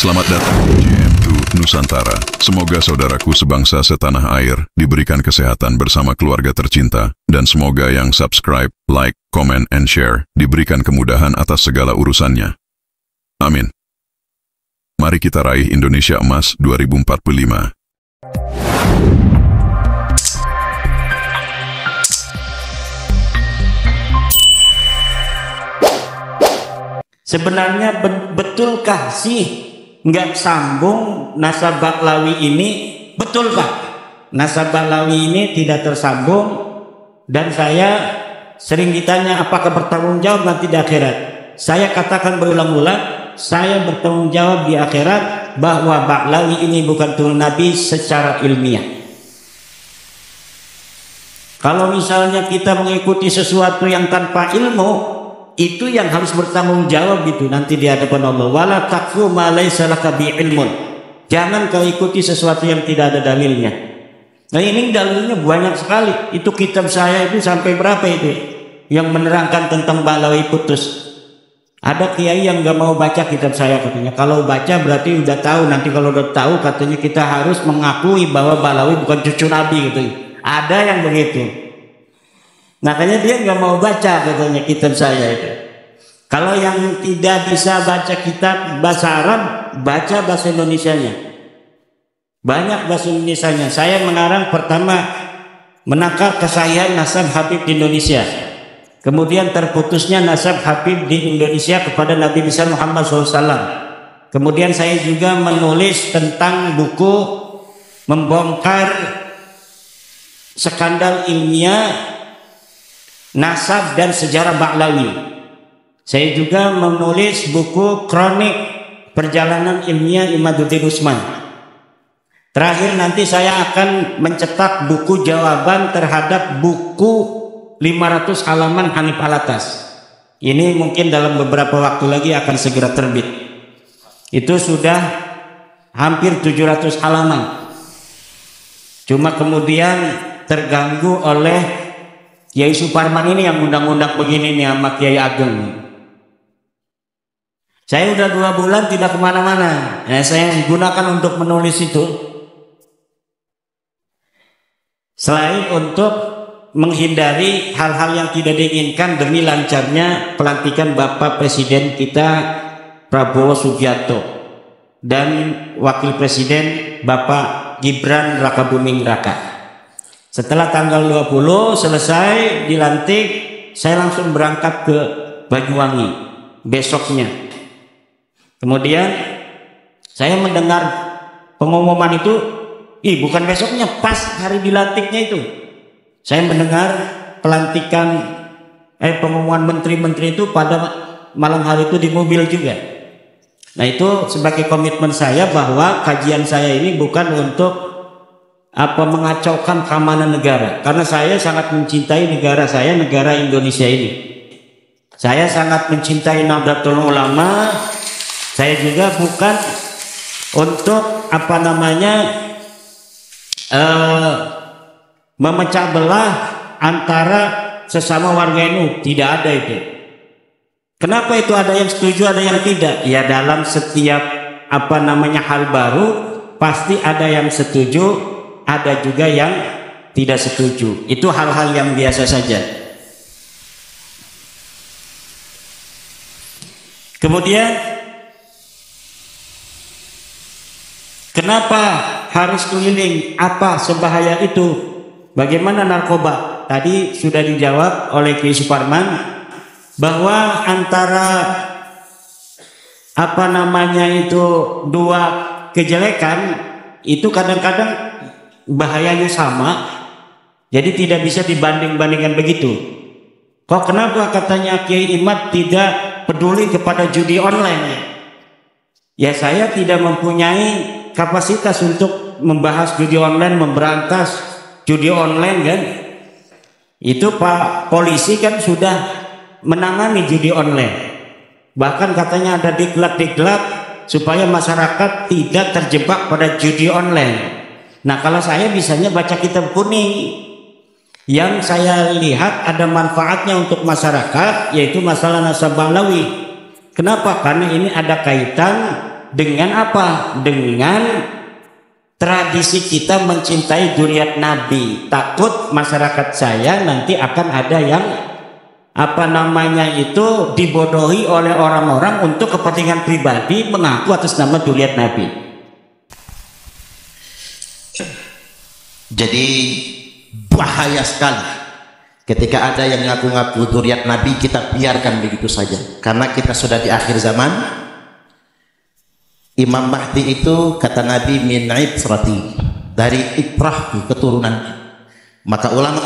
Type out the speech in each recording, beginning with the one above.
Selamat datang di JM2 Nusantara. Semoga saudaraku sebangsa setanah air diberikan kesehatan bersama keluarga tercinta, dan semoga yang subscribe, like, comment, and share diberikan kemudahan atas segala urusannya. Amin. Mari kita raih Indonesia Emas 2045. Sebenarnya betulkah sih nggak sambung nasab Ba'lawi ini? Betul Pak, nasab Ba'lawi ini tidak tersambung, dan saya sering ditanya apakah bertanggung jawab nanti di akhirat. Saya katakan berulang-ulang, saya bertanggung jawab di akhirat bahwa Ba'lawi ini bukan turun Nabi secara ilmiah. Kalau misalnya kita mengikuti sesuatu yang tanpa ilmu, itu yang harus bertanggung jawab itu nanti di hadapan Allah. Wala taqfu ma laysa laka bi'ilmun. Jangan kau ikuti sesuatu yang tidak ada dalilnya. Nah, ini dalilnya banyak sekali. Itu kitab saya itu sampai berapa itu yang menerangkan tentang Ba'lawi putus. Ada kiai yang nggak mau baca kitab saya katanya. Kalau baca berarti udah tahu. Nanti kalau udah tahu katanya kita harus mengakui bahwa Ba'lawi bukan cucu Nabi gitu. Ada yang begitu. Makanya dia nggak mau baca katanya kitab saya itu. Kalau yang tidak bisa baca kitab bahasa Arab, baca bahasa Indonesianya. Banyak bahasa Indonesianya. Saya mengarang pertama menakar kesahihan nasab Habib di Indonesia. Kemudian terputusnya nasab Habib di Indonesia kepada Nabi besar Muhammad SAW. Kemudian saya juga menulis tentang buku membongkar skandal ilmiah nasab dan sejarah Ba'lawi. Saya juga menulis buku kronik perjalanan ilmiah Imaduddin Usman. Terakhir nanti saya akan mencetak buku jawaban terhadap buku 500 halaman Hanif Alatas. Ini mungkin dalam beberapa waktu lagi akan segera terbit. Itu sudah hampir 700 halaman. Cuma kemudian terganggu oleh Kiai Suparman ini yang undang-undang begini nih sama Kiai Ageng. Saya udah 2 bulan tidak kemana-mana. Saya gunakan untuk menulis itu. Selain untuk menghindari hal-hal yang tidak diinginkan demi lancarnya pelantikan Bapak Presiden kita Prabowo Subianto dan Wakil Presiden Bapak Gibran Rakabuming Raka. Setelah tanggal 20 selesai dilantik, saya langsung berangkat ke Banyuwangi besoknya. Kemudian saya mendengar pengumuman itu, bukan besoknya, pas hari dilantiknya itu. Saya mendengar pelantikan pengumuman menteri-menteri itu pada malam hari itu di mobil juga. Nah, itu sebagai komitmen saya bahwa kajian saya ini bukan untuk mengacaukan keamanan negara, karena saya sangat mencintai negara saya, negara Indonesia ini. Saya sangat mencintai Nahdlatul Ulama. Saya juga bukan untuk memecah belah antara sesama warga NU. Tidak ada itu. Kenapa itu ada yang setuju, ada yang tidak? Ya, dalam setiap hal baru pasti ada yang setuju, ada juga yang tidak setuju. Itu hal-hal yang biasa saja. Kemudian kenapa harus keliling? Apa sebahaya itu? Bagaimana narkoba? Tadi sudah dijawab oleh Kiai Suparman bahwa antara dua kejelekan itu kadang-kadang bahayanya sama, jadi tidak bisa dibanding-bandingkan begitu. Kok kenapa katanya Kiai Imad tidak peduli kepada judi online? Ya, saya tidak mempunyai kapasitas untuk membahas judi online, memberantas judi online kan. Itu Pak Polisi kan sudah menangani judi online. Bahkan katanya ada diklat-diklat supaya masyarakat tidak terjebak pada judi online. Nah, kalau saya bisanya baca kitab kuning, yang saya lihat ada manfaatnya untuk masyarakat, yaitu masalah nasab Ba'lawi. Kenapa? Karena ini ada kaitan Dengan apa? Dengan tradisi kita mencintai zuriat Nabi. Takut masyarakat saya nanti akan ada yang dibodohi oleh orang-orang untuk kepentingan pribadi mengaku atas nama zuriat Nabi. Jadi bahaya sekali ketika ada yang ngaku-ngaku zuriat Nabi, kita biarkan begitu saja, karena kita sudah di akhir zaman. Imam Mahdi itu kata Nabi min itrati, dari itrah keturunan. Maka ulama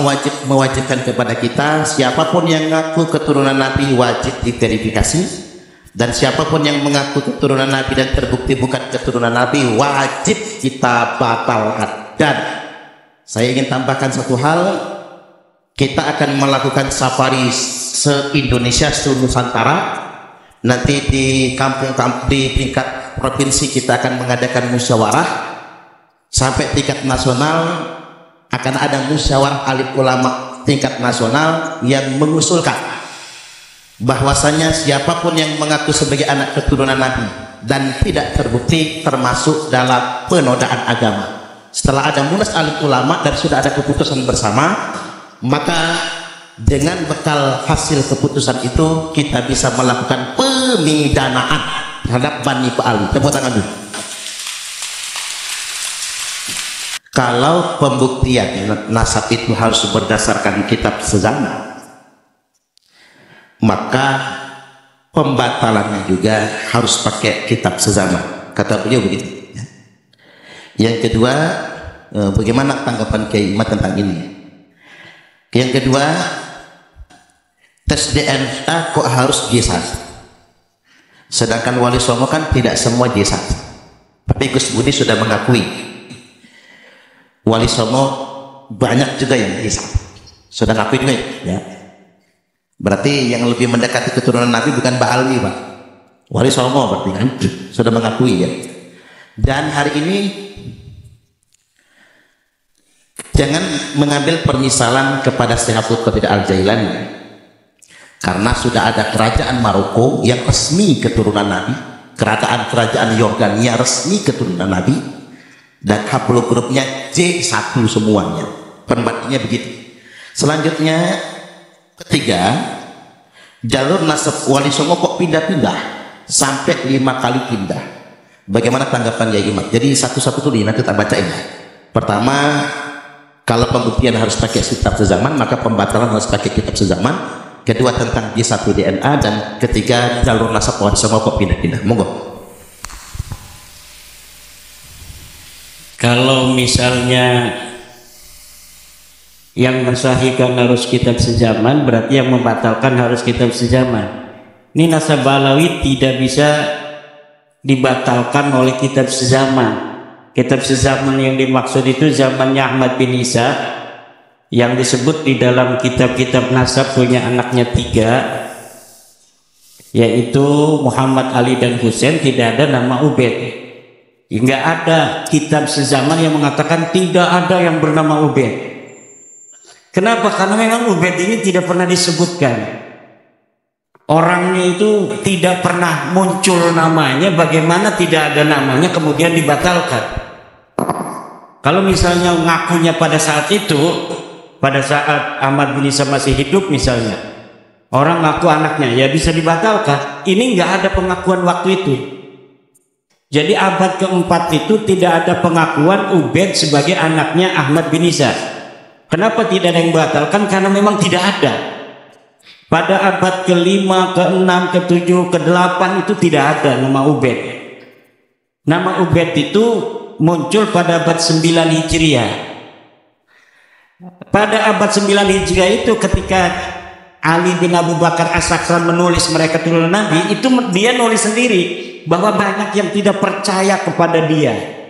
mewajibkan kepada kita, siapapun yang ngaku keturunan Nabi wajib diverifikasi, dan siapapun yang mengaku keturunan Nabi dan terbukti bukan keturunan Nabi wajib kita batalkan. Dan saya ingin tambahkan satu hal, kita akan melakukan safari se-Indonesia, se-Nusantara. Nanti di kampung-kampung di tingkat provinsi kita akan mengadakan musyawarah, sampai tingkat nasional akan ada musyawarah alim ulama tingkat nasional yang mengusulkan bahwasanya siapapun yang mengaku sebagai anak keturunan Nabi dan tidak terbukti termasuk dalam penodaan agama. Setelah ada munas alim ulama dan sudah ada keputusan bersama, maka dengan bekal hasil keputusan itu kita bisa melakukan pemidanaan terhadap Bani Pa'ali. Tepuk tangan dulu. Kalau pembuktian nasab itu harus berdasarkan kitab sezaman, maka pembatalannya juga harus pakai kitab sezaman. Kata beliau begitu. Yang kedua, bagaimana tanggapan Kiai Imad tentang ini? Yang kedua, tes DNA kok harus J1? Sedangkan Wali Songo kan tidak semua J1. Tapi Gus Budi sudah mengakui Wali Songo banyak juga yang J1. Sudah ngakui juga ya. Berarti yang lebih mendekati keturunan Nabi bukan Mbah Alwi, Pak. Wali Songo berarti kan sudah mengakui ya. Dan hari ini jangan mengambil permisalan kepada Syekh Qadir Al-Jailani, karena sudah ada kerajaan Maroko yang resmi keturunan Nabi, kerajaan Yordania resmi keturunan Nabi, dan haplogrupnya J1 semuanya. Pembandingnya begitu. Selanjutnya, ketiga, jalur nasab Wali Songo kok pindah-pindah sampai 5 kali pindah. Bagaimana tanggapan Yai Imad? Jadi satu-satu tuh nanti kita bacain. Pertama, kalau pembuktian harus pakai kitab sezaman, maka pembatalan harus pakai kitab sezaman. Kedua, tentang J1 DNA, dan ketiga, jalur nasab Wali Songo kok pindah-pindah. Monggo. Kalau misalnya yang mensahihkan harus kitab sezaman, berarti yang membatalkan harus kitab sezaman. Ini nasab Alawi tidak bisa dibatalkan oleh kitab sezaman. Kitab sezaman yang dimaksud itu zamannya Ahmad bin Isa, yang disebut di dalam kitab-kitab nasab punya anaknya 3, yaitu Muhammad, Ali, dan Husain. Tidak ada nama Ubaid. Enggak ada kitab sezaman yang mengatakan tidak ada yang bernama Ubaid. Kenapa? Karena memang Ubaid ini tidak pernah disebutkan. Orangnya itu tidak pernah muncul namanya. Bagaimana tidak ada namanya kemudian dibatalkan? Kalau misalnya ngakunya pada saat itu, pada saat Ahmad bin Isa masih hidup misalnya, orang ngaku anaknya, ya bisa dibatalkan. Ini nggak ada pengakuan waktu itu. Jadi abad keempat itu tidak ada pengakuan Ubaid sebagai anaknya Ahmad bin Isa. Kenapa tidak ada yang batalkan? Karena memang tidak ada. Pada abad ke-5, ke-6, ke-7, ke-8 itu tidak ada nama Ubaid. Nama Ubaid itu muncul pada abad 9 Hijriah. Pada abad 9 Hijriah itu ketika Ali bin Abu Bakar As-Sakran menulis mereka keturunan Nabi, itu dia nulis sendiri bahwa banyak yang tidak percaya kepada dia.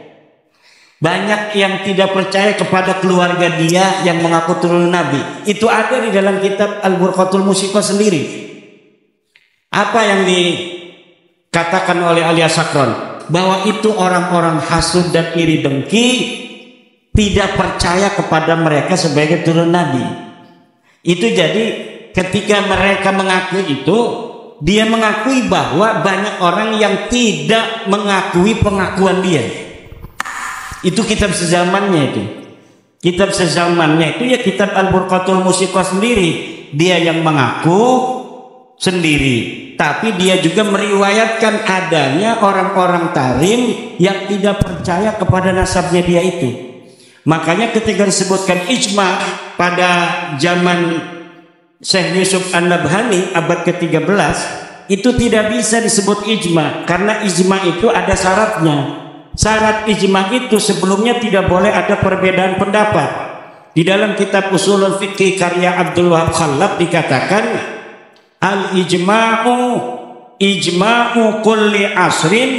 Banyak yang tidak percaya kepada keluarga dia yang mengaku turunan Nabi. Itu ada di dalam kitab Al-Burqatul Musiqah sendiri. Apa yang dikatakan oleh Ali As-Sakran? Bahwa itu orang-orang hasud dan iri dengki, tidak percaya kepada mereka sebagai turunan Nabi. Itu jadi ketika mereka mengaku itu, dia mengakui bahwa banyak orang yang tidak mengakui pengakuan dia. Itu kitab sezamannya itu. Kitab sezamannya itu ya kitab Al-Burqatul Musiqah sendiri. Dia yang mengaku sendiri, tapi dia juga meriwayatkan adanya orang-orang tarim yang tidak percaya kepada nasabnya dia itu. Makanya ketika disebutkan ijma pada zaman Syekh Yusuf An-Nabhani abad ke-13, itu tidak bisa disebut ijma karena ijma itu ada syaratnya. Syarat ijma itu sebelumnya tidak boleh ada perbedaan pendapat. Di dalam kitab Ushulul Fiqh karya Abdul Wahab Khallab dikatakan al-ijma'u ijma'u kulli asrin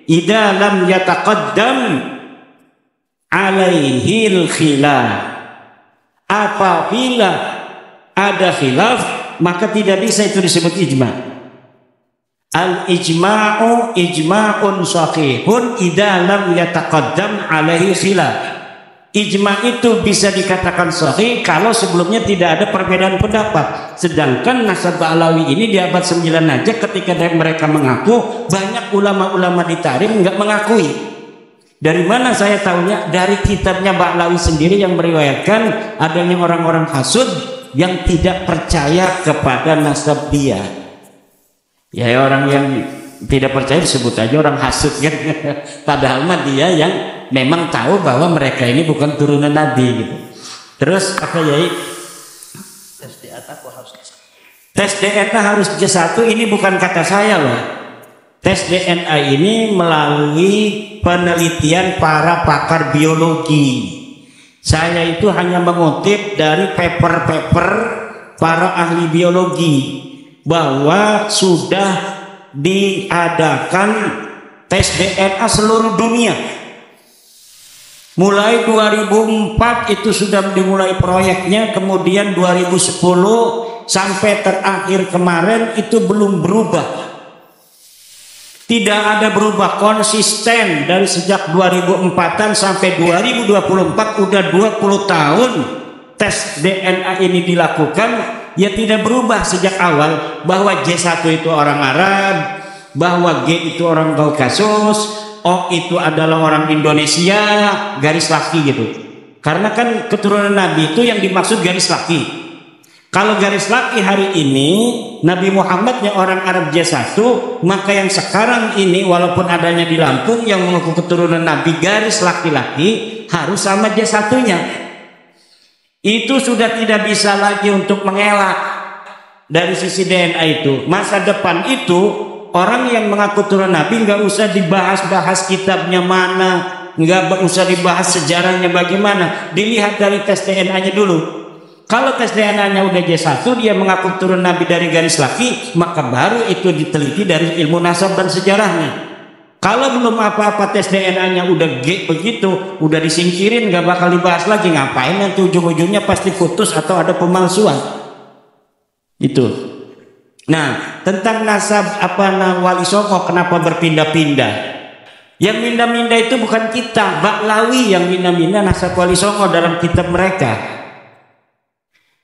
idza lam yataqaddam alaihil khilaf. Apabila ada khilaf maka tidak bisa itu disebut ijma. Al-ijma'u ijma'un sahihun idza lam yataqaddam alaihi khilaf. Ijma itu bisa dikatakan sahih kalau sebelumnya tidak ada perbedaan pendapat. Sedangkan nasab Ba'lawi ini di abad 9 aja ketika mereka mengaku, banyak ulama-ulama di Tarim enggak mengakui. Dari mana saya tahunya? Dari kitabnya Ba'lawi sendiri yang meriwayatkan adanya orang-orang hasud yang tidak percaya kepada nasab dia. Ya orang yang tidak percaya disebut aja orang hasud kan. Padahal mah dia yang memang tahu bahwa mereka ini bukan turunan Nabi gitu. Terus apa ya? Tes DNA harus J1 ini bukan kata saya loh. Tes DNA ini melalui penelitian para pakar biologi. Saya itu hanya mengutip dari paper-paper para ahli biologi bahwa sudah diadakan tes DNA seluruh dunia. Mulai 2004 itu sudah dimulai proyeknya, kemudian 2010 sampai terakhir kemarin itu belum berubah. Tidak ada berubah, konsisten dari sejak 2004-an sampai 2024, udah 20 tahun tes DNA ini dilakukan, ya tidak berubah sejak awal bahwa J1 itu orang Arab, bahwa G itu orang Kaukasus, O itu adalah orang Indonesia, garis laki gitu. Karena kan keturunan Nabi itu yang dimaksud garis laki. Kalau garis laki hari ini Nabi Muhammadnya orang Arab J1, maka yang sekarang ini walaupun adanya di Lampung yang mengaku keturunan Nabi garis laki-laki harus sama J1-nya. Itu sudah tidak bisa lagi untuk mengelak dari sisi DNA itu. Masa depan itu orang yang mengaku keturunan Nabi nggak usah dibahas-bahas kitabnya mana, nggak usah dibahas sejarahnya bagaimana, dilihat dari tes DNA-nya dulu. Kalau tes DNA-nya udah J1, dia mengaku turun Nabi dari garis laki, maka baru itu diteliti dari ilmu nasab dan sejarahnya. Kalau belum apa-apa tes DNA-nya udah G begitu, udah disingkirin, nggak bakal dibahas lagi. Ngapain nanti ujung-ujungnya pasti putus atau ada pemalsuan. Itu. Nah, tentang nasab Wali Songo kenapa berpindah-pindah? Yang pindah-pindah itu bukan kita, Ba'lawi yang pindah-pindah nasab Wali Songo dalam kitab mereka.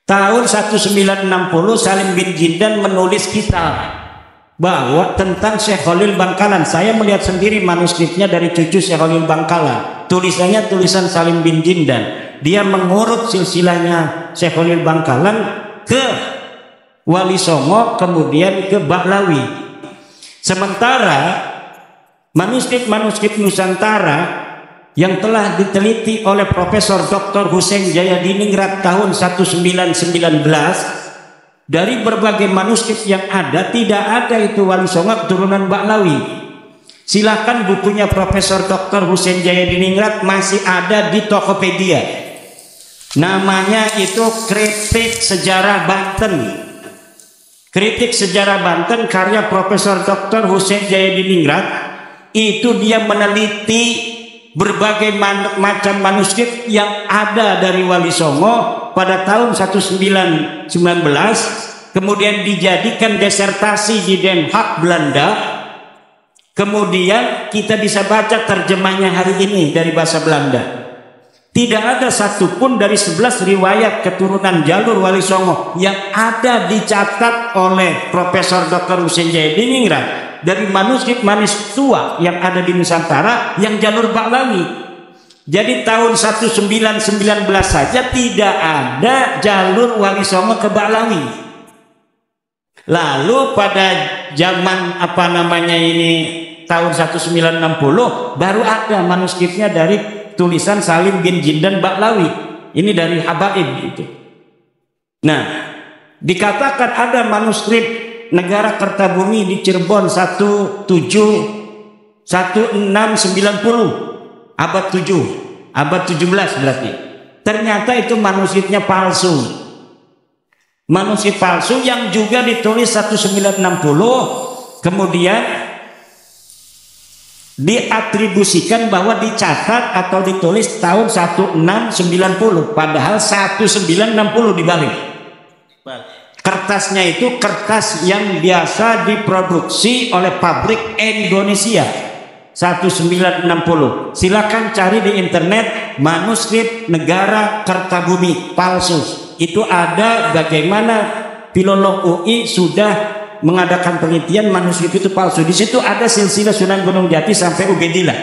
Tahun 1960 Salim bin Jindan menulis kitab bahwa tentang Syekh Khalil Bangkalan. Saya melihat sendiri manuskripnya dari cucu Syekh Khalil Bangkalan. Tulisannya tulisan Salim bin Jindan. Dia mengurut silsilahnya Syekh Khalil Bangkalan ke Wali Songo kemudian ke Ba'lawi. Sementara manuskrip Nusantara yang telah diteliti oleh Profesor Dr. Hussein Jayadiningrat tahun 1919, dari berbagai manuskrip yang ada tidak ada itu Wali Songo keturunan Ba'lawi. Silakan bukunya Profesor Dr. Hussein Jayadiningrat masih ada di Tokopedia. Namanya itu Kritik Sejarah Banten. Kritik Sejarah Banten karya Profesor Dr. Hussein Jayadiningrat. Itu dia meneliti berbagai macam manuskrip yang ada dari Wali Songo pada tahun 1919, kemudian dijadikan disertasi di Den Haag, Belanda. Kemudian kita bisa baca terjemahnya hari ini dari bahasa Belanda. Tidak ada satupun dari 11 riwayat keturunan jalur Wali Songo yang ada dicatat oleh Profesor Dr. Husein Jayadiningrat dari manuskrip tua yang ada di Nusantara yang jalur Baklawi. Jadi tahun 1919 saja tidak ada jalur Wali Songo ke Baklawi. Lalu pada zaman tahun 1960 baru ada manuskripnya dari tulisan Salim bin Jindan Baklawi. Ini dari Habaib gitu. Nah, dikatakan ada manuskrip Negara Kertabumi di Cirebon 1690 abad 7, abad 17 berarti. Ternyata itu manuskripnya palsu. Manuskrip palsu yang juga ditulis 1960 kemudian diatribusikan bahwa dicatat atau ditulis tahun 1690 padahal 1960 dibalik. Kertasnya itu kertas yang biasa diproduksi oleh pabrik Indonesia 1960. Silakan cari di internet manuskrip Negara Kertabumi palsu. Itu ada bagaimana filolog UI sudah mengadakan penelitian manuskrip itu palsu. Di situ ada silsilah Sunan Gunung Jati sampai Ubedillah.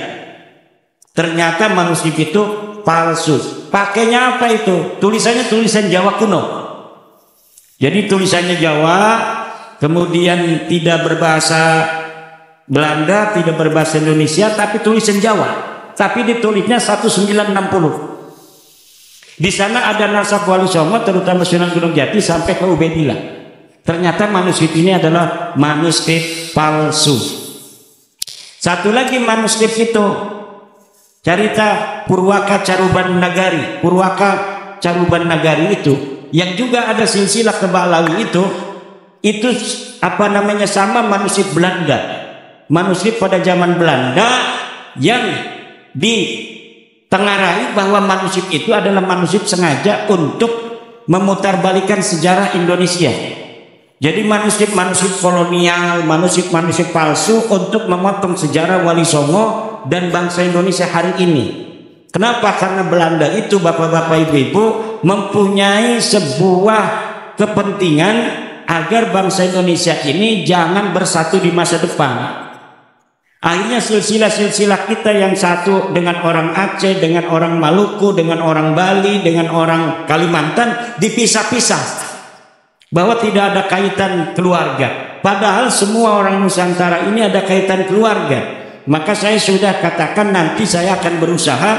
Ternyata manuskrip itu palsu. Pakainya apa itu? Tulisannya tulisan Jawa kuno. Jadi tulisannya Jawa, kemudian tidak berbahasa Belanda, tidak berbahasa Indonesia, tapi tulisan Jawa. Tapi ditulisnya 1960. Di sana ada nasab Wali Songo, terutama Sunan Gunung Jati sampai ke Ubedillah. Ternyata manuskrip ini adalah manuskrip palsu. Satu lagi manuskrip itu cerita Purwaka Caruban Nagari. Purwaka Caruban Nagari itu yang juga ada silsilah ke Baklawi itu sama manuskrip Belanda. Manuskrip pada zaman Belanda yang ditengarai bahwa manuskrip itu adalah manuskrip sengaja untuk memutarbalikan sejarah Indonesia. Jadi manuskrip-manuskrip kolonial, manuskrip-manuskrip palsu untuk memotong sejarah Wali Songo dan bangsa Indonesia hari ini. Kenapa? Karena Belanda itu, bapak-bapak, ibu-ibu, mempunyai sebuah kepentingan agar bangsa Indonesia ini jangan bersatu di masa depan. Akhirnya silsilah-silsilah kita yang satu dengan orang Aceh, dengan orang Maluku, dengan orang Bali, dengan orang Kalimantan dipisah-pisah. Bahwa tidak ada kaitan keluarga. Padahal semua orang Nusantara ini ada kaitan keluarga. Maka saya sudah katakan nanti saya akan berusaha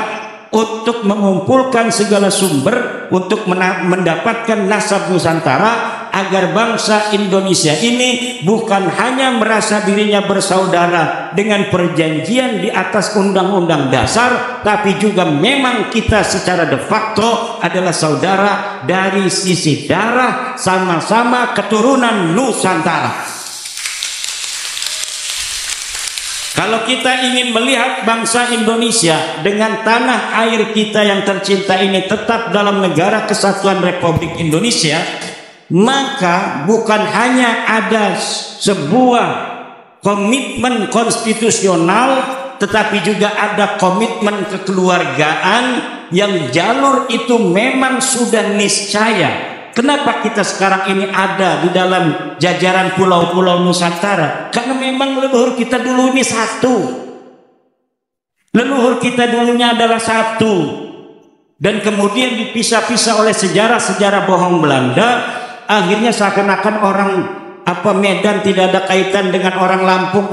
untuk mengumpulkan segala sumber untuk mendapatkan nasab Nusantara agar bangsa Indonesia ini bukan hanya merasa dirinya bersaudara dengan perjanjian di atas undang-undang dasar, tapi juga memang kita secara de facto adalah saudara dari sisi darah, sama-sama keturunan Nusantara. Kalau kita ingin melihat bangsa Indonesia dengan tanah air kita yang tercinta ini tetap dalam negara kesatuan Republik Indonesia, maka bukan hanya ada sebuah komitmen konstitusional, tetapi juga ada komitmen kekeluargaan yang jalur itu memang sudah niscaya. Kenapa kita sekarang ini ada di dalam jajaran pulau-pulau Nusantara? Karena memang leluhur kita dulu ini satu. Leluhur kita dulunya adalah satu. Dan kemudian dipisah-pisah oleh sejarah-sejarah bohong Belanda. Akhirnya seakan-akan orang Medan tidak ada kaitan dengan orang Lampung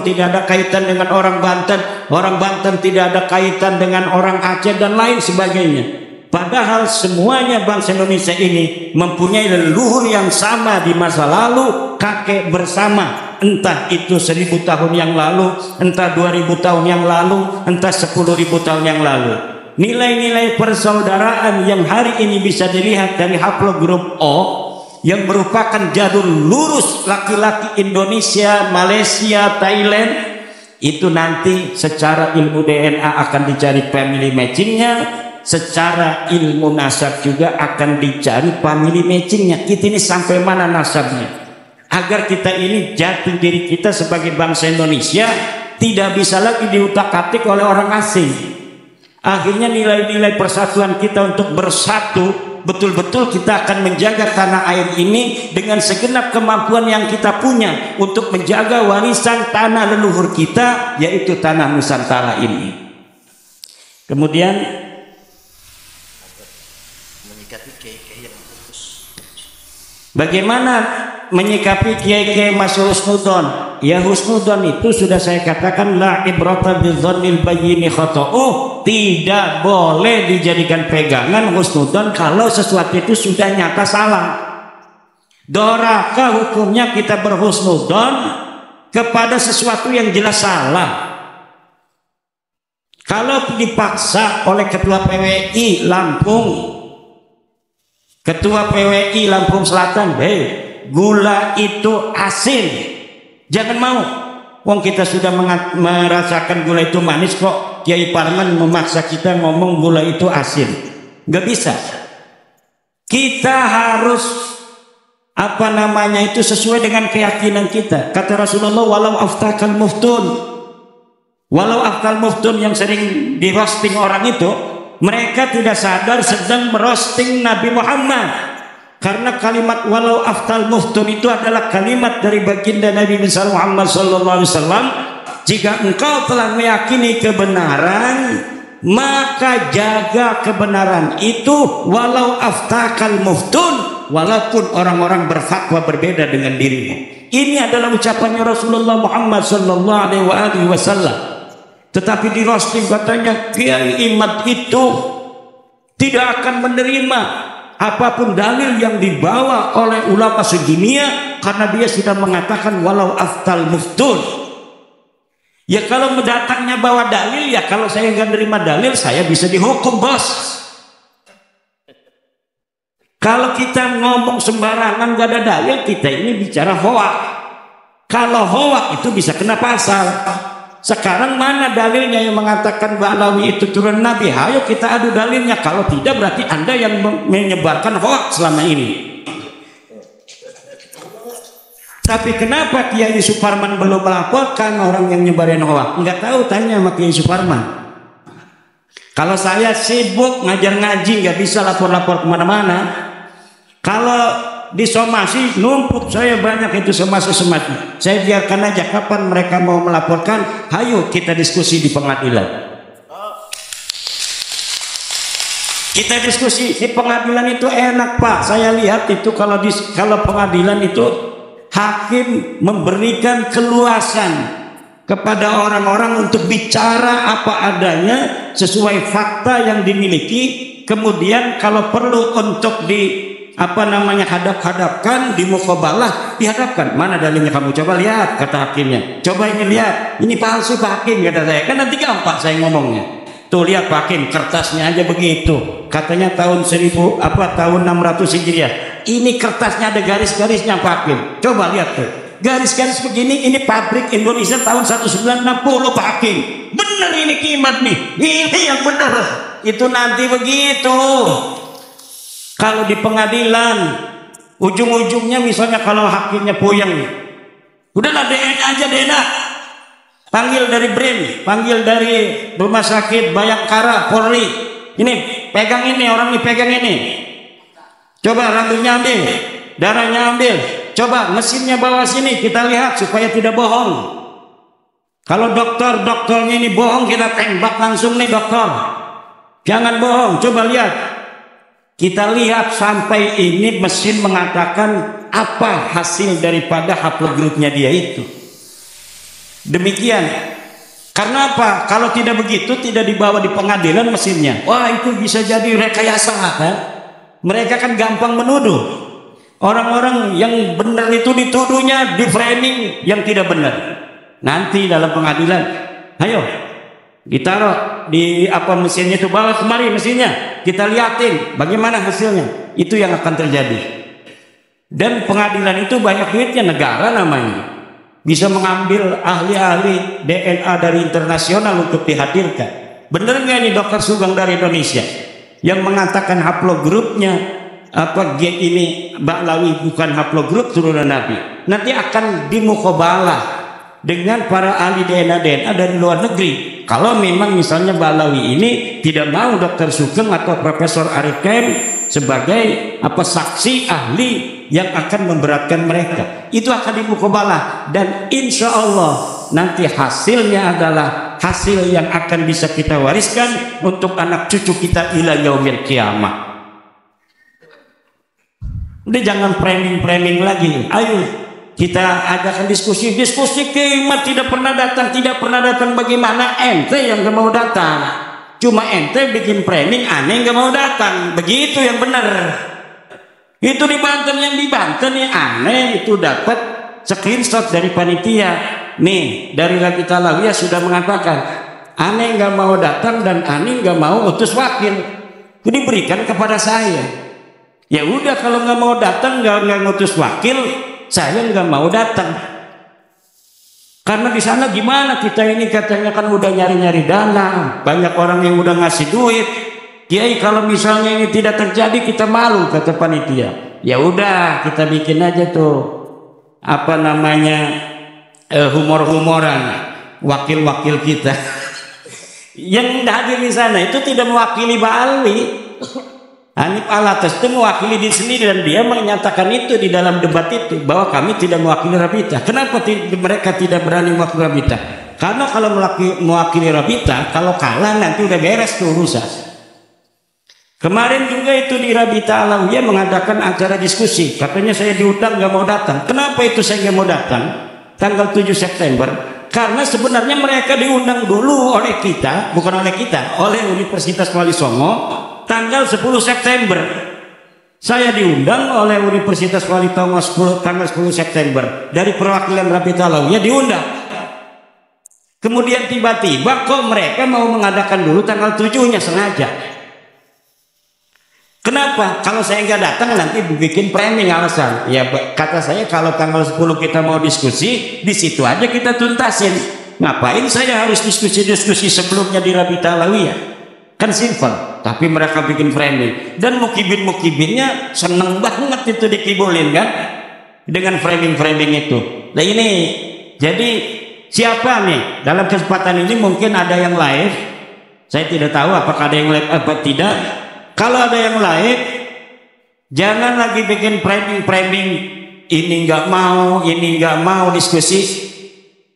tidak ada kaitan dengan orang Banten tidak ada kaitan dengan orang Aceh dan lain sebagainya. Padahal semuanya bangsa Indonesia ini mempunyai leluhur yang sama di masa lalu, kakek bersama, entah itu 1000 tahun yang lalu, entah 2000 tahun yang lalu, entah 10.000 tahun yang lalu. Nilai-nilai persaudaraan yang hari ini bisa dilihat dari haplogrup O yang merupakan jalur lurus laki-laki Indonesia, Malaysia, Thailand, itu nanti secara ilmu DNA akan dicari family matchingnya, secara ilmu nasab juga akan dicari family matchingnya. Kita ini sampai mana nasabnya, agar kita ini jati diri kita sebagai bangsa Indonesia tidak bisa lagi diutak-atik oleh orang asing. Akhirnya nilai-nilai persatuan kita untuk bersatu, betul-betul kita akan menjaga tanah air ini dengan segenap kemampuan yang kita punya untuk menjaga warisan tanah leluhur kita, yaitu tanah Nusantara ini. Kemudian bagaimana menyikapi kiai-kiai masuk husnudon? Ya, husnudon itu sudah saya katakan, la ibrata bidzannil bayyini khata'u, tidak boleh dijadikan pegangan husnudon kalau sesuatu itu sudah nyata salah. Doraka hukumnya kita berhusnudon kepada sesuatu yang jelas salah. Kalau dipaksa oleh ketua PWI Lampung, ketua PWI Lampung Selatan, gula itu asin, jangan mau. Wong kita sudah merasakan gula itu manis kok. Kiai Parman memaksa kita ngomong gula itu asin, nggak bisa. Kita harus itu sesuai dengan keyakinan kita. Kata Rasulullah, walau aftakal muftun, walau aftal muftun yang sering di roasting orang itu, mereka tidak sadar sedang merosting Nabi Muhammad. Karena kalimat walau aftal muftun itu adalah kalimat dari baginda Nabi Muhammad SAW. Jika engkau telah meyakini kebenaran, maka jaga kebenaran itu walau aftakal muftun, walaupun orang-orang berfatwa berbeda dengan dirimu. Ini adalah ucapannya Rasulullah Muhammad SAW. Tetapi di roasting katanya Kiai Imad itu tidak akan menerima apapun dalil yang dibawa oleh ulama sedunia karena dia sudah mengatakan walau aftal muftun. Ya kalau mendatangnya bawa dalil, ya kalau saya nggak nerima dalil saya bisa dihukum, bos. Kalau kita ngomong sembarangan nggak ada dalil, kita ini bicara hoak. Kalau hoak itu bisa kena pasal. Sekarang mana dalilnya yang mengatakan Ba'lawi itu turun Nabi? Ayo kita adu dalilnya. Kalau tidak berarti Anda yang menyebarkan hoax selama ini. Tapi kenapa Kiai Suparman belum melaporkan orang yang nyebarin hoax? Enggak tahu, tanya sama Kiai Suparman. Kalau saya sibuk ngajar ngaji, nggak bisa lapor-lapor kemana-mana. Kalau di somasi numpuk saya banyak itu somasi. Saya biarkan aja, kapan mereka mau melaporkan, ayo kita diskusi di pengadilan. Kita diskusi di pengadilan itu enak, Pak. Saya lihat itu kalau pengadilan itu hakim memberikan keluasan kepada orang-orang untuk bicara apa adanya sesuai fakta yang dimiliki. Kemudian kalau perlu untuk hadap-hadapkan, di muqabalah dihadapkan. Mana dalilnya kamu? Coba lihat, kata hakimnya. Coba ini lihat, ini palsu Pak Hakim, kata saya. Kan nanti gampang saya ngomongnya. Tuh lihat Pak Hakim, kertasnya aja begitu. Katanya tahun 600 Hijriah. Ini kertasnya ada garis-garisnya Pak Hakim. Coba lihat tuh. Garis-garis begini, ini pabrik Indonesia tahun 1960 Pak Hakim. Bener ini kimat nih. Ini yang bener. Itu nanti begitu. Kalau di pengadilan, ujung-ujungnya misalnya kalau hakimnya puyeng, udahlah DNA aja DNA. Panggil dari BRIN, panggil dari Rumah Sakit Bayangkara, Polri. Ini, pegang ini, orang ini pegang ini. Coba rambutnya ambil, darahnya ambil. Coba mesinnya bawa sini, kita lihat supaya tidak bohong. Kalau dokternya ini bohong, kita tembak langsung nih dokter. Jangan bohong, coba lihat. Kita lihat sampai ini mesin mengatakan apa hasil daripada haplogrupnya dia itu. Demikian. Karena apa? Kalau tidak begitu, tidak dibawa di pengadilan mesinnya. Wah, itu bisa jadi rekayasa kan? Mereka kan gampang menuduh. Orang-orang yang benar itu dituduhnya di framing yang tidak benar. Nanti dalam pengadilan, ayo ditaruh di mesinnya itu, bawa kemari mesinnya, kita liatin bagaimana hasilnya. Itu yang akan terjadi. Dan pengadilan itu banyak duitnya, negara namanya, bisa mengambil ahli-ahli DNA dari internasional untuk dihadirkan. Bener nggak ini Dokter Sugeng dari Indonesia yang mengatakan haplogrupnya G ini Ba'lawi bukan haplogrup turunan Nabi? Nanti akan dimuqabalah dengan para ahli DNA dari luar negeri. Kalau memang misalnya Balawi ini tidak mau Dr. Sugeng atau Profesor Arif Kem sebagai saksi ahli yang akan memberatkan mereka, itu akan dimukobalah, dan insya Allah nanti hasilnya adalah hasil yang akan bisa kita wariskan untuk anak cucu kita ila yaumil qiyamah. Udah jangan framing lagi, ayo kita adakan diskusi kiamat tidak pernah datang bagaimana ente yang gak mau datang, cuma ente bikin framing aneh gak mau datang, begitu yang benar. Itu di Banten, yang di Banten yang aneh itu dapat screenshot dari panitia nih, dari Rabita Alawiyah sudah mengatakan aneh gak mau datang dan aneh gak mau utus wakil, itu diberikan kepada saya. Ya udah, kalau gak mau datang gak ngutus wakil, saya nggak mau datang, karena di sana gimana kita ini katanya kan udah nyari dana, banyak orang yang udah ngasih duit. Kiai, kalau misalnya ini tidak terjadi kita malu, kata panitia. Ya udah, kita bikin aja tuh humor-humoran wakil-wakil kita yang hadir di sana itu tidak mewakili Ba'alwi. Hanif Alatas itu mewakili diri sendiri, dan dia menyatakan itu di dalam debat itu bahwa kami tidak mewakili Rabita. Kenapa mereka tidak berani mewakili Rabita? Karena kalau mewakili Rabita, kalau kalah nanti udah beres tuh urusan. Kemarin juga itu di Rabita Alawiyah mengadakan acara diskusi, katanya saya diundang nggak mau datang. Kenapa itu saya nggak mau datang? Tanggal 7 September, karena sebenarnya mereka diundang dulu oleh kita, bukan oleh kita, oleh Universitas Wali Songo. Tanggal 10 September saya diundang oleh Universitas Wali Songo tanggal 10 September dari perwakilan Rabita Alawiyah diundang. Kemudian tiba-tiba kok mereka mau mengadakan dulu tanggal 7-nya sengaja. Kenapa? Kalau saya nggak datang nanti bikin framing alasan. Ya kata saya, kalau tanggal 10 kita mau diskusi, di situ aja kita tuntasin. Ngapain saya harus diskusi sebelumnya di Rabita Alawiyah? Kan simple, tapi mereka bikin framing, dan mukibinnya seneng banget itu dikibulin kan dengan framing itu. Nah ini, jadi siapa nih dalam kesempatan ini, mungkin ada yang live, saya tidak tahu apakah ada yang live apa tidak. Kalau ada yang live, jangan lagi bikin framing ini nggak mau diskusi.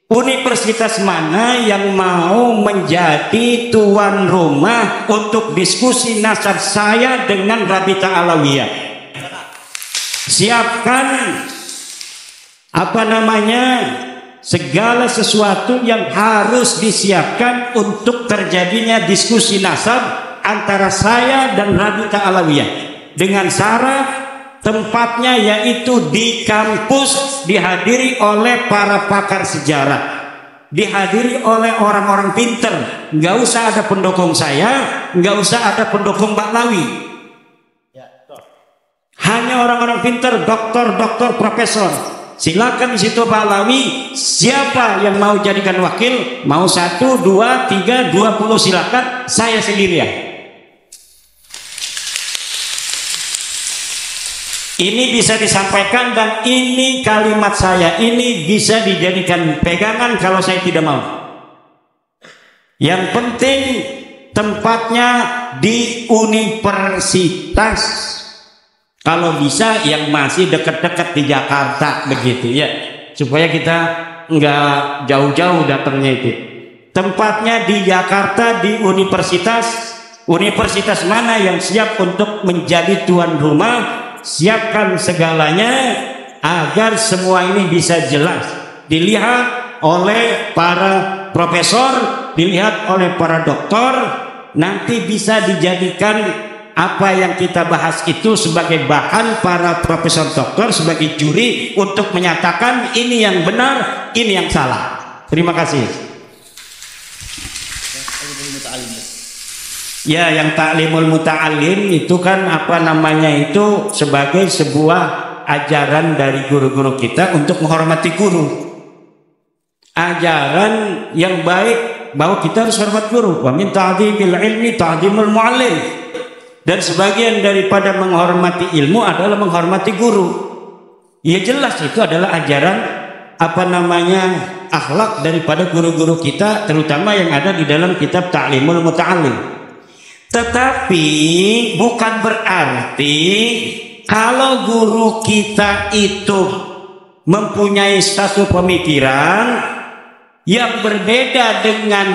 Universitas mana yang mau menjadi tuan rumah untuk diskusi nasab saya dengan Rabita Alawiyah? Siapkan segala sesuatu yang harus disiapkan untuk terjadinya diskusi nasab antara saya dan Rabita Alawiyah, dengan syarat tempatnya yaitu di kampus, dihadiri oleh para pakar sejarah, dihadiri oleh orang-orang pinter. Nggak usah ada pendukung saya, nggak usah ada pendukung Ba'alawi, hanya orang-orang pinter, doktor, profesor. Silakan di situ Ba'alawi, siapa yang mau jadikan wakil, mau 1, 2, 3, 20 silakan, saya sendirian. Ini bisa disampaikan, dan ini kalimat saya ini bisa dijadikan pegangan kalau saya tidak mau. Yang penting tempatnya di universitas, kalau bisa yang masih dekat-dekat di Jakarta begitu ya, supaya kita nggak jauh-jauh datangnya itu. Tempatnya di Jakarta, di universitas mana yang siap untuk menjadi tuan rumah. Siapkan segalanya agar semua ini bisa jelas dilihat oleh para profesor, dilihat oleh para doktor, nanti bisa dijadikan apa yang kita bahas itu sebagai bahan para profesor doktor sebagai juri untuk menyatakan ini yang benar, ini yang salah. Terima kasih. Ya, yang taklimul muta'alim itu kan itu sebagai sebuah ajaran dari guru-guru kita untuk menghormati guru. Ajaran yang baik bahwa kita harus hormat guru. Wa min ta'dhimil ilmi ta'dhimul mu'allim. Dan sebagian daripada menghormati ilmu adalah menghormati guru. Ya jelas itu adalah ajaran akhlak daripada guru-guru kita, terutama yang ada di dalam kitab Ta'limul Muta'allim. Tetapi bukan berarti kalau guru kita itu mempunyai satu pemikiran yang berbeda dengan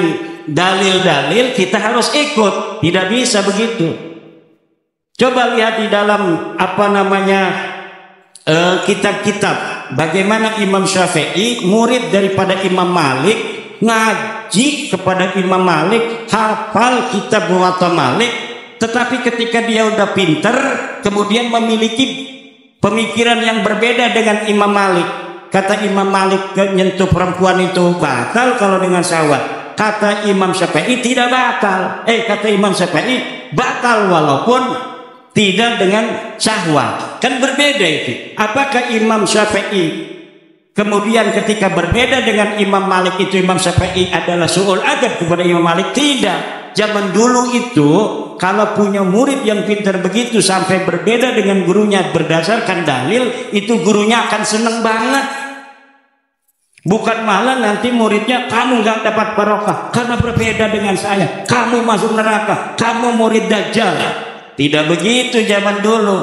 dalil-dalil, kita harus ikut. Tidak bisa begitu. Coba lihat di dalam kitab-kitab bagaimana Imam Syafi'i, murid daripada Imam Malik, ngaji kepada Imam Malik, hafal kitab Muwatta Malik, tetapi ketika dia udah pinter, kemudian memiliki pemikiran yang berbeda dengan Imam Malik. Kata Imam Malik, nyentuh perempuan itu batal kalau dengan syahwat. Kata Imam Syafi'i tidak batal. Kata Imam Syafi'i batal walaupun tidak dengan syahwat. Kan berbeda itu. Apakah Imam Syafi'i kemudian ketika berbeda dengan Imam Malik itu Imam Syafi'i adalah su'ul adab kepada Imam Malik? Tidak. Zaman dulu itu kalau punya murid yang pintar begitu sampai berbeda dengan gurunya berdasarkan dalil, itu gurunya akan seneng banget. Bukan malah nanti muridnya, kamu gak dapat barokah karena berbeda dengan saya, kamu masuk neraka, kamu murid Dajjal. Tidak begitu zaman dulu.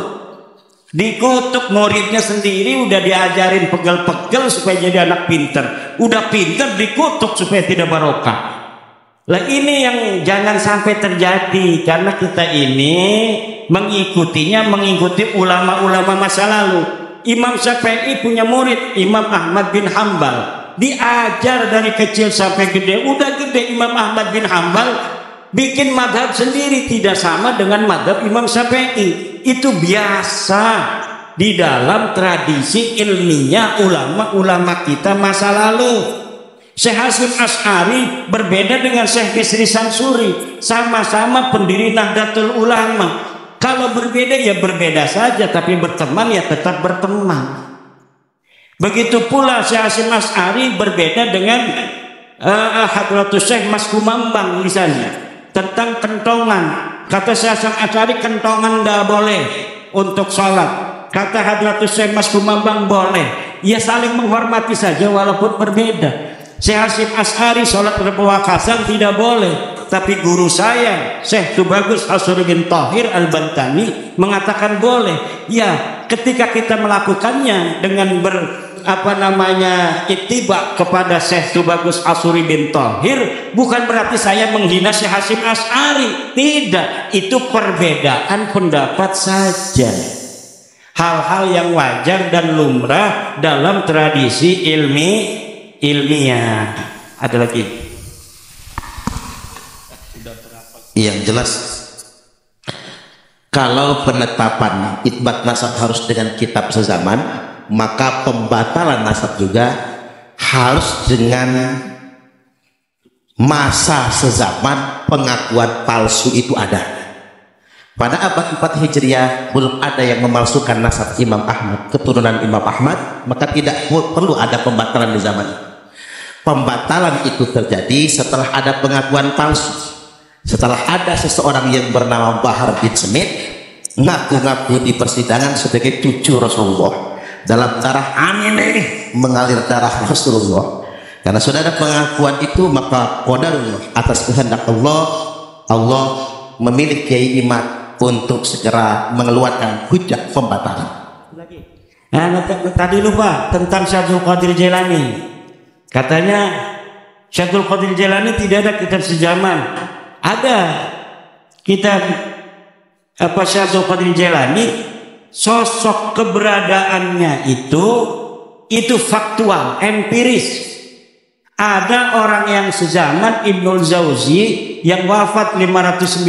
Dikutuk muridnya sendiri, udah diajarin pegel-pegel supaya jadi anak pintar. Udah pintar dikutuk supaya tidak barokah. Lah ini yang jangan sampai terjadi, karena kita ini mengikuti ulama-ulama masa lalu. Imam Syafi'i punya murid Imam Ahmad bin Hambal, diajar dari kecil sampai gede. Udah gede Imam Ahmad bin Hambal bikin madhab sendiri, tidak sama dengan madhab Imam Syafi'i. Itu biasa di dalam tradisi ilmiah ulama-ulama kita masa lalu. Syekh Hasyim Asy'ari berbeda dengan Syekh Bisri Samsuri, sama-sama pendiri Nahdlatul Ulama. Kalau berbeda ya berbeda saja, tapi berteman ya tetap berteman. Begitu pula Syekh Hasyim Asy'ari berbeda dengan Hadratus Syekh Mas Kumambang misalnya tentang kentongan. Kata Syekh Hasyim Asy'ari kentongan tidak boleh untuk sholat. Kata Hadratus Syekh Mas Kumambang boleh. Ya saling menghormati saja walaupun berbeda. Syekh Hasyim Asy'ari sholat berpuasa tidak boleh, tapi guru saya Syekh Tubagus Hasuri bin Thahir Al-Bantani mengatakan boleh. Ya, ketika kita melakukannya dengan ittiba kepada Syekh Tubagus Hasuri bin Thahir, bukan berarti saya menghina Syekh Hasyim Asy'ari. Tidak, itu perbedaan pendapat saja. Hal-hal yang wajar dan lumrah dalam tradisi ilmiah. Ada lagi yang jelas, kalau penetapan itsbat nasab harus dengan kitab sezaman, maka pembatalan nasab juga harus dengan masa sezaman. Pengakuan palsu itu ada. Pada abad 4 Hijriah belum ada yang memalsukan nasab Imam Ahmad, keturunan Imam Ahmad, maka tidak perlu ada pembatalan di zaman itu. Pembatalan itu terjadi setelah ada pengakuan palsu. Setelah ada seseorang yang bernama Bahar bin Smith ngaku-ngaku di persidangan sebagai cucu Rasulullah, dalam darah Aminah mengalir darah Rasulullah. Karena sudah ada pengakuan itu, maka qadarullah, atas kehendak Allah memilih Kiai Imad untuk segera mengeluarkan hujah pembatalan. Tadi lupa tentang Syaikhul Qadir Jailani. Katanya Syaikhul Qadir Jailani tidak ada kitab sejaman. Ada kitab Syaikhul Qadir Jailani, sosok keberadaannya itu faktual, empiris. Ada orang yang sezaman, Ibnul Jauzi yang wafat 590,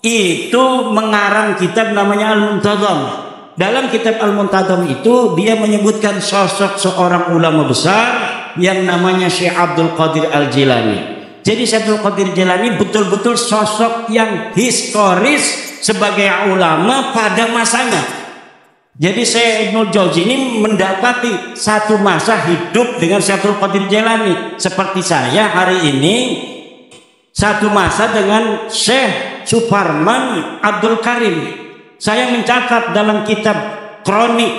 itu mengarang kitab namanya Al-Muntazam. Dalam kitab Al-Muntazam itu dia menyebutkan sosok seorang ulama besar yang namanya Syekh Abdul Qadir Al-Jilani. Jadi Syekh Abdul Qadir Jilani betul-betul sosok yang historis sebagai ulama pada masanya. Jadi Syekh Ibnul Jauzi ini mendapati satu masa hidup dengan Syekh Abdul Qadir Jilani, seperti saya hari ini satu masa dengan Syekh Suparman Abdul Karim. Saya mencatat dalam kitab kronik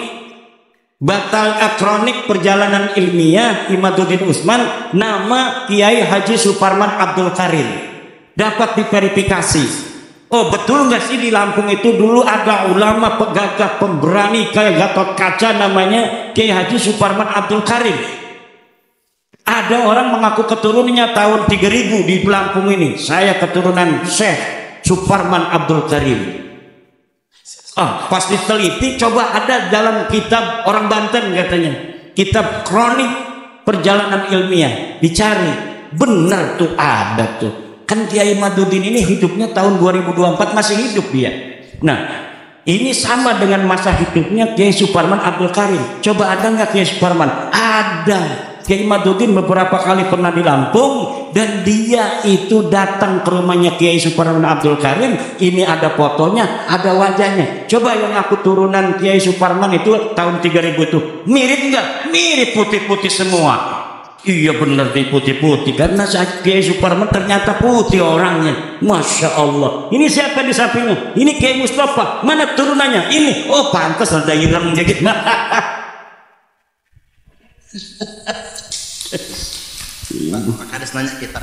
Batal kronik perjalanan ilmiah Imaduddin Usman, nama Kiai Haji Suparman Abdul Karim. Dapat diverifikasi. Oh betul nggak sih di Lampung itu dulu ada ulama pegagah pemberani kayak Gatot Kaca namanya Kiai Haji Suparman Abdul Karim. Ada orang mengaku keturunannya tahun 3000 di Lampung ini. Saya keturunan Syekh Suparman Abdul Karim. Pas diteliti, coba ada dalam kitab orang Banten katanya, kitab kronik perjalanan ilmiah, dicari, benar tuh ada tuh. Kan Kiai Imaduddin ini hidupnya tahun 2024 masih hidup dia. Nah, ini sama dengan masa hidupnya Kiai Suparman Abdul Karim. Coba ada nggak Kiai Suparman? Ada. Kiai Imaduddin beberapa kali pernah di Lampung dan dia itu datang ke rumahnya Kiai Suparman Abdul Karim. Ini ada fotonya, ada wajahnya. Coba yang aku turunan Kiai Suparman itu tahun 3000 itu mirip nggak? Mirip, putih-putih semua. Iya benar nih, putih-putih karena Kiai Suparman ternyata putih orangnya. Masya Allah. Ini siapa di sampingnya? Ini Kiai Mustafa. Mana turunannya? Ini. Oh pantas ada ireng gitu. Ada nanya kitab.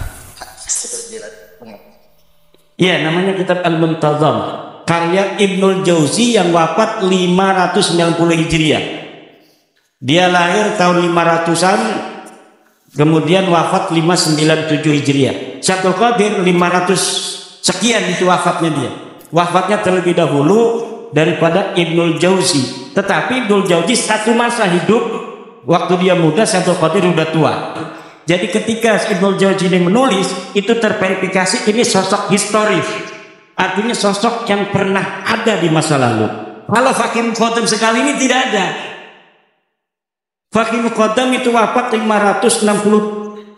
Ya, namanya kitab Al-Muntazam, karya Ibnul Jauzi yang wafat 590 Hijriah. Dia lahir tahun 500-an, kemudian wafat 597 Hijriah. Syaikhul Qadir 500 sekian itu wafatnya dia. Wafatnya terlebih dahulu daripada Ibnul Jauzi. Tetapi Ibnul Jauzi satu masa hidup, waktu dia muda, Syaikhul Qadir udah tua. Jadi ketika Ibnul Jauzi ini menulis, itu terverifikasi ini sosok historis. Artinya sosok yang pernah ada di masa lalu. Kalau Fakih Muqaddam sekali ini tidak ada. Fakih Muqaddam itu wafat 653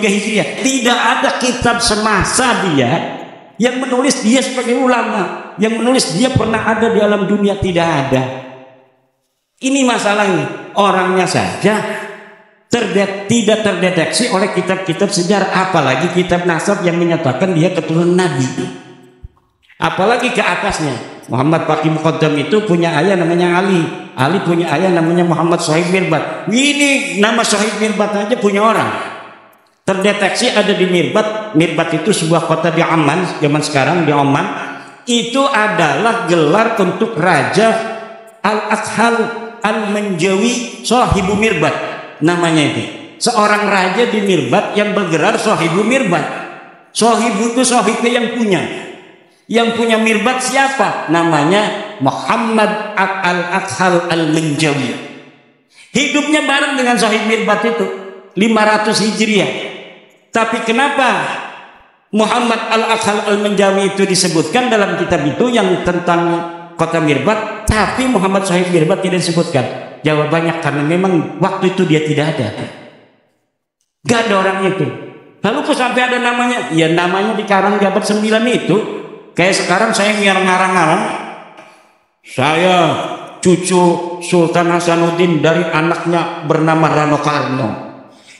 Hijriah. Tidak ada kitab semasa dia yang menulis dia sebagai ulama, yang menulis dia pernah ada di alam dunia, tidak ada. Ini masalahnya, orangnya saja tidak terdeteksi oleh kitab-kitab sejarah, apalagi kitab nasab yang menyatakan dia keturunan Nabi. Apalagi ke atasnya, Muhammad Fakih Muqaddam itu punya ayah namanya Ali. Ali punya ayah namanya Muhammad Sohib Mirbat. Ini nama Sohib Mirbat aja punya orang. Terdeteksi ada di Mirbat. Mirbat itu sebuah kota di Amman, zaman sekarang di Oman. Itu adalah gelar untuk Raja Al-Ashal Al-Menjawi Sohibu Mirbat. Namanya itu seorang raja di Mirbat yang bergelar Sohibu Mirbat. Sohibu itu sohibnya yang punya Mirbat siapa? Namanya Muhammad Al-Ashal Al-Menjawi. Hidupnya bareng dengan Sohib Mirbat itu 500 Hijriah. Tapi kenapa Muhammad Al-Ashal Al-Menjawi itu disebutkan dalam kitab itu yang tentang kota Mirbat, tapi Muhammad Sohib Mirbat tidak disebutkan? Jawabannya karena memang waktu itu dia tidak ada. Gak ada orang itu. Lalu kok sampai ada namanya? Ya namanya di Karang Jabat 9 itu. Kayak sekarang saya ngarang-ngarang. Saya cucu Sultan Hasanuddin dari anaknya bernama Rano Karno.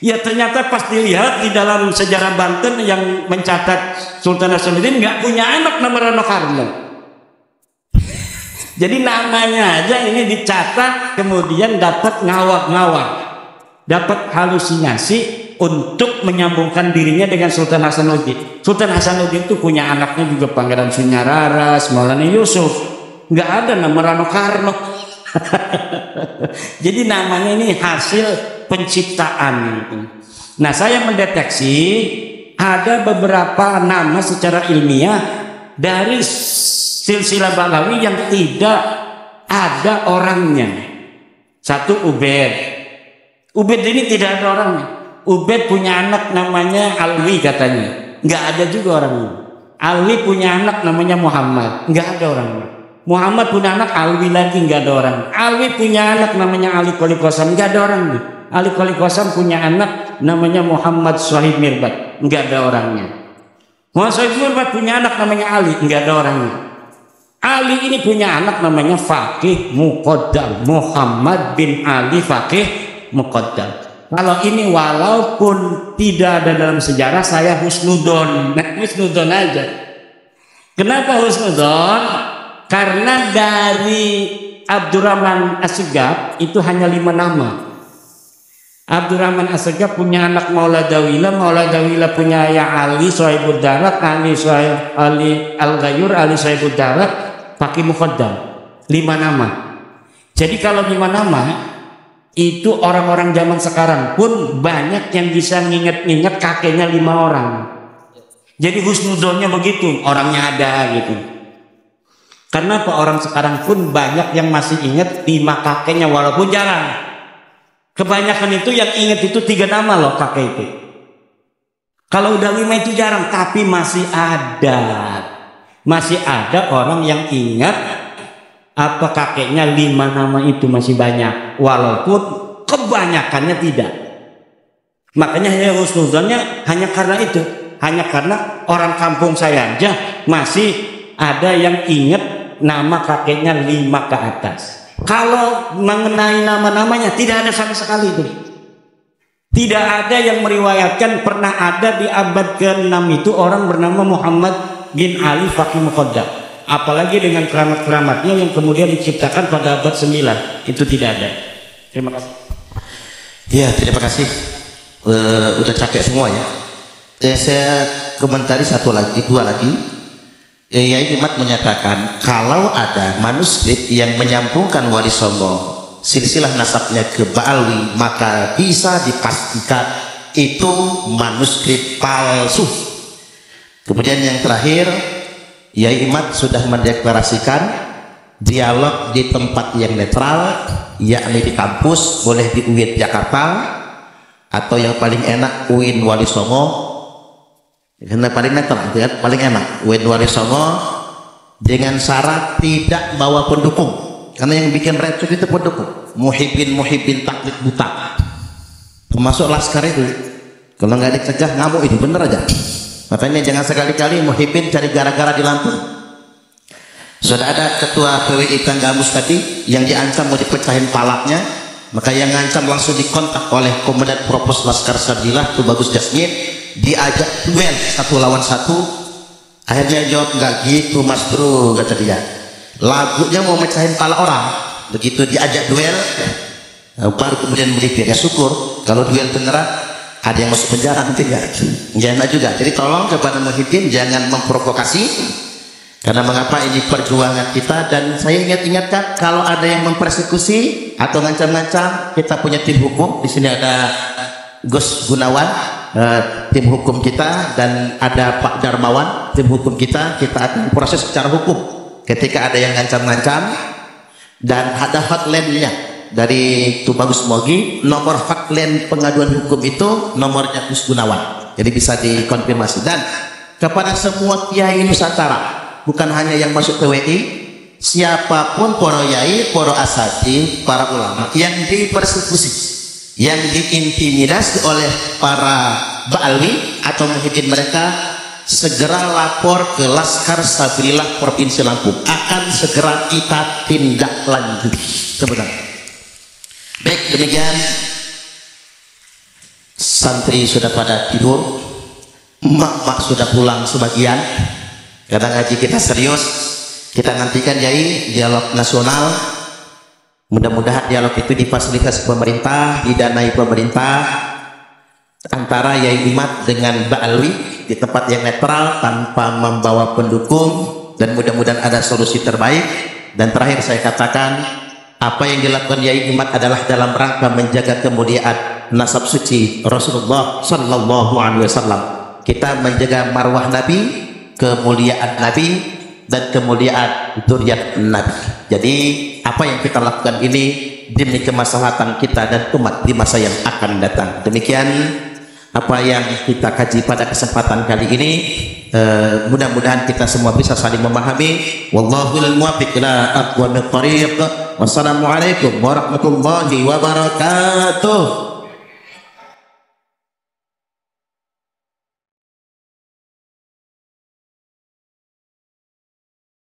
Ya ternyata pas dilihat di dalam sejarah Banten yang mencatat Sultan Hasanuddin nggak punya anak nama Rano Karno. Jadi namanya aja ini dicatat, kemudian dapat ngawak-ngawak, dapat halusinasi untuk menyambungkan dirinya dengan Sultan Hasanuddin. Sultan Hasanuddin itu punya anaknya juga Pangeran Sunyararas, Maulana Yusuf. Nggak ada nama Rano Karno. Jadi namanya ini hasil penciptaan. Nah, saya mendeteksi ada beberapa nama secara ilmiah dari silsilah Balawi yang tidak ada orangnya. Satu Ubed. Ubed ini tidak ada orangnya. Ubed punya anak namanya Alwi katanya. Nggak ada juga orangnya. Alwi punya anak namanya Muhammad. Nggak ada orangnya. Muhammad punya anak Alwi lagi, nggak ada orang. Alwi punya anak namanya Ali Qoli Qasam, nggak ada orangnya. Ali Qoli Qasam punya anak namanya Muhammad Sohib Mirbat, nggak ada orangnya. Muhammad Sohib Mirbat punya anak namanya Ali, nggak ada orangnya. Ali ini punya anak namanya Fakih Muqaddam, Muhammad bin Ali Fakih Muqaddam. Kalau ini walaupun tidak ada dalam sejarah, saya husnudon. Nah, husnudon aja. Kenapa husnudon? Karena dari Abdurrahman As-Segaf itu hanya 5 nama. Abdurrahman As-Segaf punya anak Maula Dawila punya ayah Ali Sohibud Darat, Ali Al-Ghayur, Ali Sohibud Darat, Faqih Muqaddam. 5 nama. Jadi kalau 5 nama itu orang-orang zaman sekarang pun banyak yang bisa nginget-nginget kakeknya 5 orang. Jadi husnudonnya begitu, orangnya ada gitu. Karena orang sekarang pun banyak yang masih ingat 5 kakeknya walaupun jarang. Kebanyakan itu yang ingat itu 3 nama loh kakek itu. Kalau udah 5 itu jarang, tapi masih ada. Masih ada orang yang ingat apa kakeknya 5 nama itu masih banyak, walaupun kebanyakannya tidak. Makanya hanya husnuzonnya hanya karena itu, hanya karena orang kampung saya aja masih ada yang ingat nama kakeknya 5 ke atas. Kalau mengenai nama-namanya tidak ada sama sekali itu. Tidak ada yang meriwayatkan pernah ada di abad ke-6 itu orang bernama Muhammad bin Ali Faqih Muqaddam. Apalagi dengan keramat-keramatnya yang kemudian diciptakan pada abad 9, itu tidak ada. Terima kasih. Ya, terima kasih. Udah capek semua ya. Saya komentari 2 lagi. Yai Imad menyatakan kalau ada manuskrip yang menyambungkan Wali Songo silsilah nasabnya ke Ba'alwi, maka bisa dipastikan itu manuskrip palsu. Kemudian yang terakhir, Yai Imad sudah mendeklarasikan dialog di tempat yang netral, yakni di kampus, boleh di UIN Jakarta atau yang paling enak UIN Wali Songo. Karena paling netral, kan? Paling enak UIN Wali Songo, dengan syarat tidak bawa pendukung, karena yang bikin repot itu pendukung. Muhibbin taklid buta, termasuk Laskar itu. Kalau nggak dicegah ngamuk itu, bener aja. Makanya jangan sekali-kali muhibbin cari gara-gara di Lampung. Sudah ada ketua PWI Kang Gambus tadi yang diancam mau dipecahin palaknya, maka yang ngancam langsung dikontak oleh Komandan Propos Laskar Sardilah tuh Bagus Jasmin, diajak duel 1 lawan 1. Akhirnya jawab, nggak gitu Mas Bro, kata dia. Lagunya mau mecahin pala orang. Begitu diajak duel, baru kemudian melipir. Ya syukur kalau duel beneran ada yang masuk penjara nanti jangan juga. Jadi tolong kepada muhibbin jangan memprovokasi, karena mengapa ini perjuangan kita. Dan saya ingatkan kalau ada yang mempersekusi atau ngancam-ngancam, kita punya tim hukum. Di sini ada Gus Gunawan, tim hukum kita, dan ada Pak Darmawan, tim hukum kita. Kita akan proses secara hukum ketika ada yang ngancam-ngancam, dan ada hotline-nya dari Tubagus Mogi. Nomor hotline pengaduan hukum itu nomornya Gus Gunawan, jadi bisa dikonfirmasi. Dan kepada semua kiai Nusantara, bukan hanya yang masuk PWI, siapapun para yai, para asatidz, para ulama yang dipersekusi, yang diintimidasi oleh para Ba'alwi atau muhibbin mereka, segera lapor ke Laskar Sabilillah Provinsi Lampung, akan segera kita tindak lanjuti. Sebenarnya baik, demikian santri sudah pada tidur, mak sudah pulang sebagian, karena ngaji kita serius. Kita nantikan Yai dialog nasional, mudah-mudahan dialog itu difasilitasi pemerintah, didanai pemerintah, antara Yai Imad dengan Ba'alwi di tempat yang netral tanpa membawa pendukung, dan mudah-mudahan ada solusi terbaik. Dan terakhir saya katakan, apa yang dilakukan Yai Imad adalah dalam rangka menjaga kemuliaan nasab suci Rasulullah Sallallahu Alaihi Wasallam. Kita menjaga marwah Nabi, kemuliaan Nabi, dan kemuliaan dzurriyyat Nabi. Jadi apa yang kita lakukan ini demi kemaslahatan kita dan umat di masa yang akan datang. Demikian apa yang kita kaji pada kesempatan kali ini. Mudah-mudahan kita semua bisa saling memahami. Wallahul muwaffiq ila aqwamit thariq. Wassalamualaikum warahmatullahi wabarakatuh.